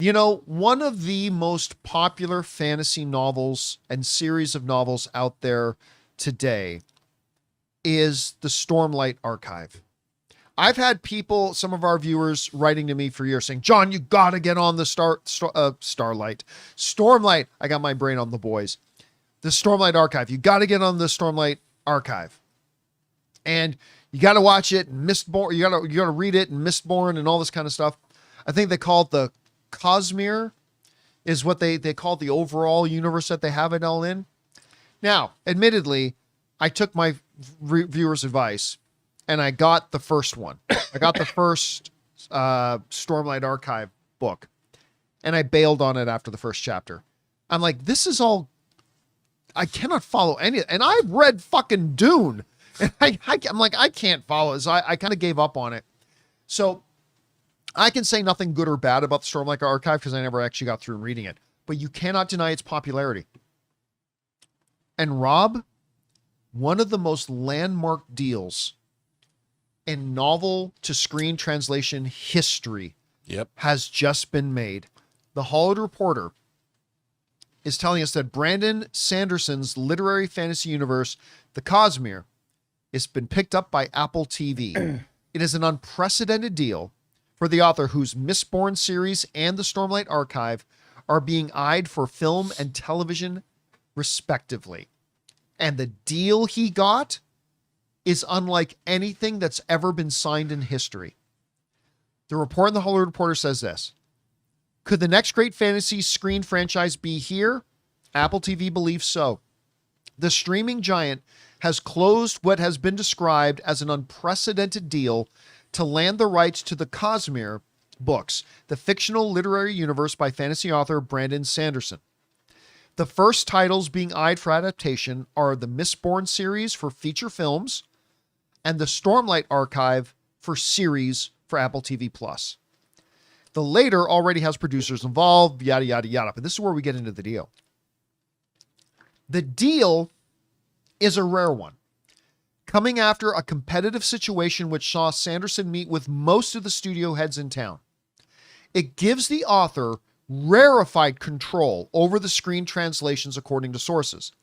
You know, one of the most popular fantasy novels and series of novels out there today is the Stormlight Archive. I've had people, some of our viewers, writing to me for years saying, "John, you got to get on the Stormlight. I got my brain on the boys. The Stormlight Archive. You got to get on the Stormlight Archive, and you got to watch it. And Mistborn. You got to read it and Mistborn and all this kind of stuff. I think they call it the Cosmere, is what they call the overall universe that they have it all in. Now, admittedly, I took my viewer's advice, and I got the first one. I got the first Stormlight Archive book, and I bailed on it after the first chapter. I'm like, this is all, I cannot follow any, and I've read fucking Dune, and I'm like, I can't follow it, so I kind of gave up on it. So I can say nothing good or bad about the Stormlight Archive because I never actually got through reading it, but you cannot deny its popularity. And Rob, one of the most landmark deals in novel to screen translation history has just been made. The Hollywood Reporter is telling us that Brandon Sanderson's literary fantasy universe, The Cosmere, has been picked up by Apple TV. It is an unprecedented deal for the author whose Mistborn series and the Stormlight Archive are being eyed for film and television respectively. And the deal he got is unlike anything that's ever been signed in history. The report in the Hollywood Reporter says this: could the next great fantasy screen franchise be here? Apple TV believes so. The streaming giant has closed what has been described as an unprecedented deal to land the rights to the Cosmere books, the fictional literary universe by fantasy author Brandon Sanderson. The first titles being eyed for adaptation are the Mistborn series for feature films and the Stormlight Archive for series for Apple TV+. The later already has producers involved, yada, yada, yada. But this is where we get into the deal. The deal is a rare one, coming after a competitive situation which saw Sanderson meet with most of the studio heads in town. It gives the author rarefied control over the screen translations according to sources.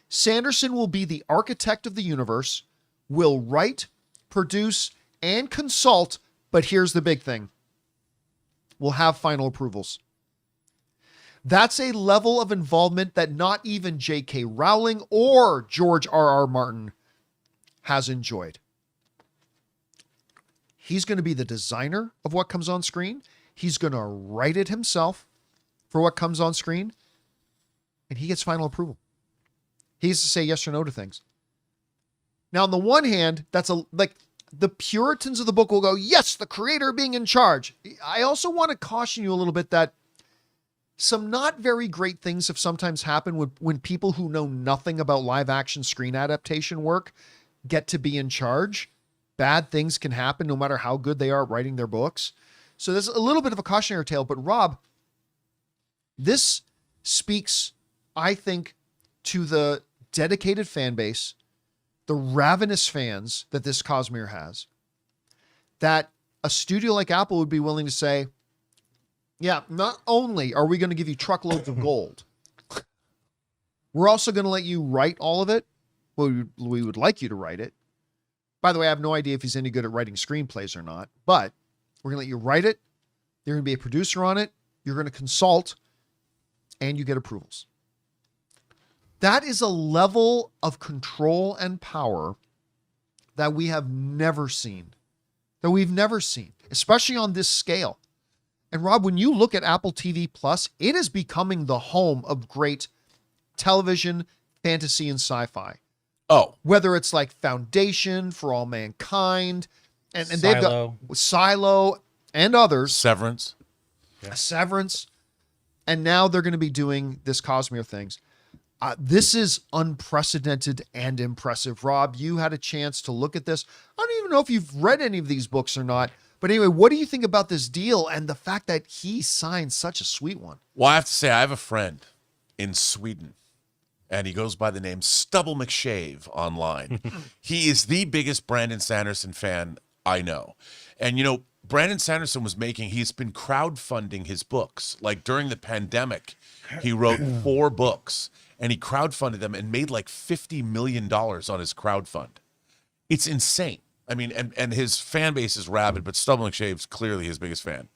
Sanderson will be the architect of the universe, will write, produce, and consult, but here's the big thing: will have final approvals. That's a level of involvement that not even J.K. Rowling or George R.R. Martin has enjoyed. He's going to be the designer of what comes on screen. He's going to write it himself for what comes on screen, and he gets final approval. He has to say yes or no to things. Now, on the one hand, that's like the Puritans of the book will go, yes, the creator being in charge. I also want to caution you a little bit that some not very great things have sometimes happened when people who know nothing about live action screen adaptation work get to be in charge. Bad things can happen no matter how good they are at writing their books. So there's a little bit of a cautionary tale, but Rob, this speaks, I think, to the dedicated fan base, the ravenous fans that this Cosmere has, that a studio like Apple would be willing to say, yeah, not only are we going to give you truckloads of gold, we're also going to let you write all of it. Well, we would like you to write it. By the way, I have no idea if he's any good at writing screenplays or not, but we're going to let you write it. You're going to be a producer on it. You're going to consult, and you get approvals. That is a level of control and power that we have never seen, especially on this scale. And Rob, when you look at Apple TV Plus, it is becoming the home of great television, fantasy, and sci-fi. Oh, whether it's like Foundation, For All Mankind, and Silo. they've got Silo and others. Severance. Yeah. Severance. And now they're going to be doing this Cosmere things. This is unprecedented and impressive. Rob, you had a chance to look at this. I don't even know if you've read any of these books or not. But anyway, what do you think about this deal and the fact that he signed such a sweet one? Well, I have to say, I have a friend in Sweden, and he goes by the name Stubble McShave online. He is the biggest Brandon Sanderson fan I know. And, you know, Brandon Sanderson he's been crowdfunding his books. Like during the pandemic, he wrote 4 books and he crowdfunded them and made like $50 million on his crowdfund. It's insane. I mean, and his fan base is rabid, but Stubble McShave's clearly his biggest fan.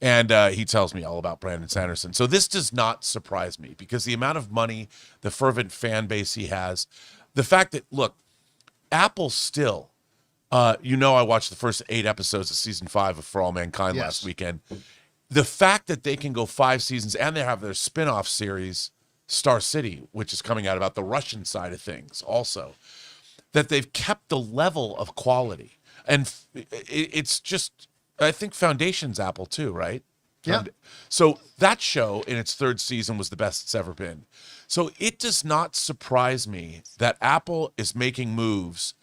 And he tells me all about Brandon Sanderson. So this does not surprise me because the amount of money, the fervent fan base he has, the fact that, look, Apple still, I watched the first 8 episodes of season 5 of For All Mankind last weekend. The fact that they can go 5 seasons and they have their spin-off series, Star City, which is coming out about the Russian side of things also, that they've kept the level of quality. And it's just, I think Foundation's Apple too, right? Yeah. So that show in its 3rd season was the best it's ever been. So it does not surprise me that Apple is making moves.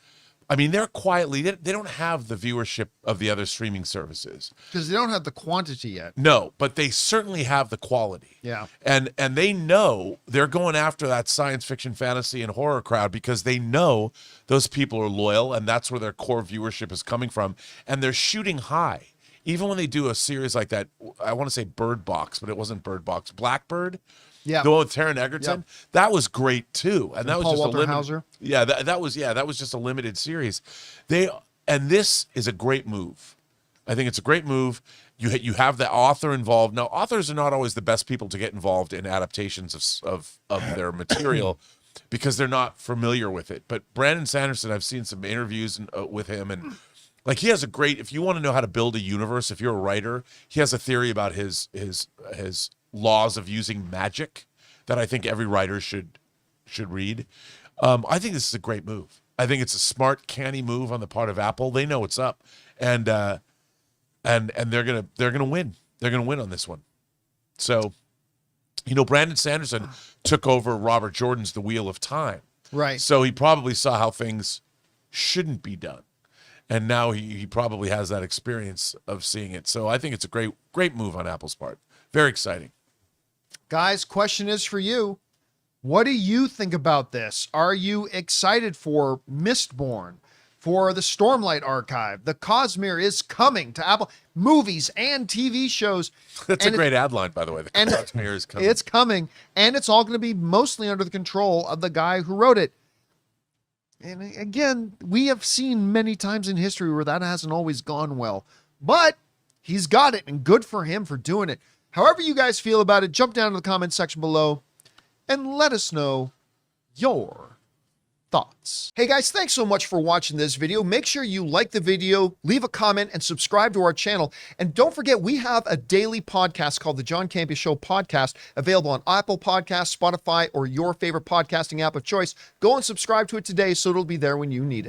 I mean, they're quietly, they don't have the viewership of the other streaming services. Because they don't have the quantity yet. No, but they certainly have the quality. Yeah. And they know they're going after that science fiction, fantasy, and horror crowd because they know those people are loyal and that's where their core viewership is coming from. And they're shooting high. Even when they do a series like that, I want to say Bird Box, but it wasn't Bird Box. Blackbird. Yeah, the one with Taron Egerton, that was great too, and that was Paul just Walter a limited. Hauser. Yeah, that was just a limited series. And this is a great move. I think it's a great move. You have the author involved. Now, authors are not always the best people to get involved in adaptations of their material because they're not familiar with it. But Brandon Sanderson, I've seen some interviews with him, and like he has a great. If you want to know how to build a universe, if you're a writer, he has a theory about his laws of using magic that I think every writer should read. I think this is a great move. I think it's a smart, canny move on the part of Apple. They know what's up, and they're gonna win. They're gonna win on this one. So, Brandon Sanderson took over Robert Jordan's The Wheel of Time, right? So he probably saw how things shouldn't be done, and now he probably has that experience of seeing it. So I think it's a great move on Apple's part. Very exciting. Guys, question is for you. What do you think about this? Are you excited for Mistborn, for the Stormlight archive? The Cosmere is coming to Apple. Movies and TV shows. That's a great ad line, by the way. The Cosmere is coming. It's coming, and it's all going to be mostly under the control of the guy who wrote it. And again, we have seen many times in history where that hasn't always gone well. But he's got it, and good for him for doing it. However you guys feel about it, jump down to the comments section below and let us know your thoughts. Hey guys, thanks so much for watching this video. Make sure you like the video, leave a comment, and subscribe to our channel. And don't forget, we have a daily podcast called the John Campea Show podcast, available on Apple Podcasts, Spotify, or your favorite podcasting app of choice. Go and subscribe to it today so it'll be there when you need it.